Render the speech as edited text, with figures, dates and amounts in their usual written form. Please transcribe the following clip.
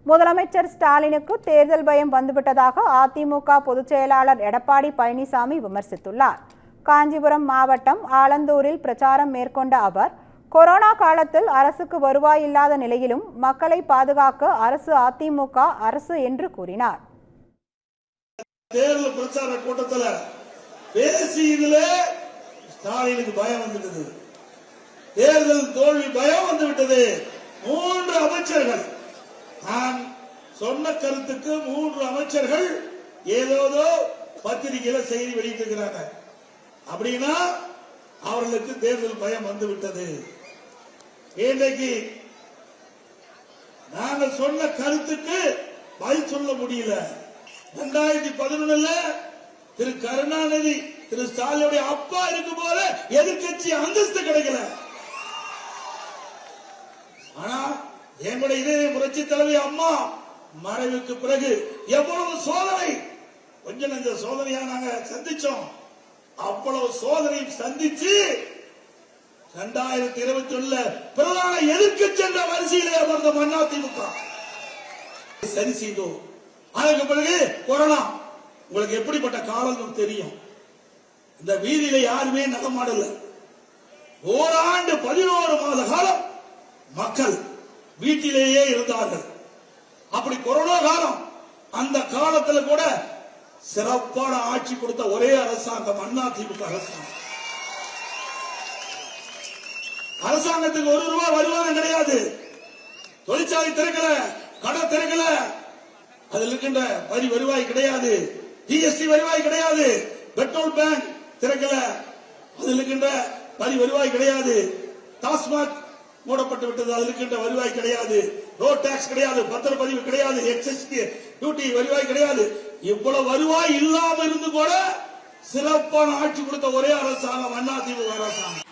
முதலமைச்சர் ஸ்டாலினுக்கு தேர்தல் பயம் வந்துவிட்டதாக அதிமுக பொதுச் செயலாளர் எடப்பாடி பழனிசாமி விமர்சித்துள்ளார். காஞ்சிபுரம் மாவட்டம் ஆலந்தூரில் பிரச்சாரம் மேற்கொண்ட அவர், கொரோனா காலத்தில் அரசுக்கு வருவாய் இல்லாத நிலையிலும் மக்களை பாதுகாக்க அரசு அதிமுக அரசு என்று கூறினார். தேர்தல் பிரச்சார கூட்டத்தில் பேசியதிலே ஸ்டாலினுக்கு பயம் வந்துவிட்டது. தேர்தல் தோல்வி பயம் வந்துவிட்டது. 3 அமைச்சர்கள், நான் சொன்ன கருத்துக்கு 3 அமைச்சர்கள் ஏதோ பத்திரிகையில செய்தி வெளியிட்டிருக்கிறாங்க. அப்படின்னா அவர்களுக்கு தேர்தல் பயம் வந்துவிட்டது. இன்றைக்கு நாங்கள் சொன்ன கருத்துக்கு பதில் சொல்ல முடியல. 2011 திரு கருணாநிதி திரு ஸ்டாலினுடைய அப்பா இருக்கும் போல எதிர்கட்சி அந்தஸ்து கிடைக்கல. ஆனா எங்களுடைய இதய புரட்சி தலைவி அம்மா மறைவுக்கு பிறகு எவ்வளவு சோதனை, கொஞ்சம் நஞ்ச சோதனையா நாங்க சந்திச்சோம். அவ்வளவு சோதனை சந்திச்சு 2021 பிரதான எதிர்க்கட்சி என்ற வரிசையிலே அமர்ந்த அதிமுக சரி செய்தோம். அதற்கு பிறகு கொரோனா, உங்களுக்கு எப்படிப்பட்ட காலம் தெரியும். இந்த வீதியில யாருமே நடமாடல. ஓராண்டு 11 மாத காலம் மக்கள் வீட்டிலேயே இருந்தார்கள். அப்படி கொரோனா காலம், அந்த காலத்துல கூட சிறப்பான ஆட்சி கொடுத்த ஒரே அரசாங்கம் அதிமுக அரசாங்கம். அரசாங்கத்துக்கு 1 ரூபாய் வருமானம் கிடையாது. தொழிற்சாலை திறக்கல, கடை திறக்கல, அதில் இருக்கின்ற வரி வருவாய் கிடையாது, ஜிஎஸ்டி வருவாய் கிடையாது, பெட்ரோல் பேங்க் திறக்கல, அதில் இருக்கின்ற வரி வருவாய் கிடையாது, டாஸ்மாக் மூடப்பட்டு விட்டது, அதில் இருக்கின்ற வருவாய் கிடையாது, ரோட் டாக்ஸ் கிடையாது, பத்திரப்பதிவு கிடையாது, எக்ஸைஸ் டியூட்டி வருவாய் கிடையாது. இவ்வளவு வருவாய் இல்லாம இருந்து கூட சிறப்பான ஆட்சி கொடுத்த ஒரே அரசாங்கம் அதிமுக அரசாங்கம்.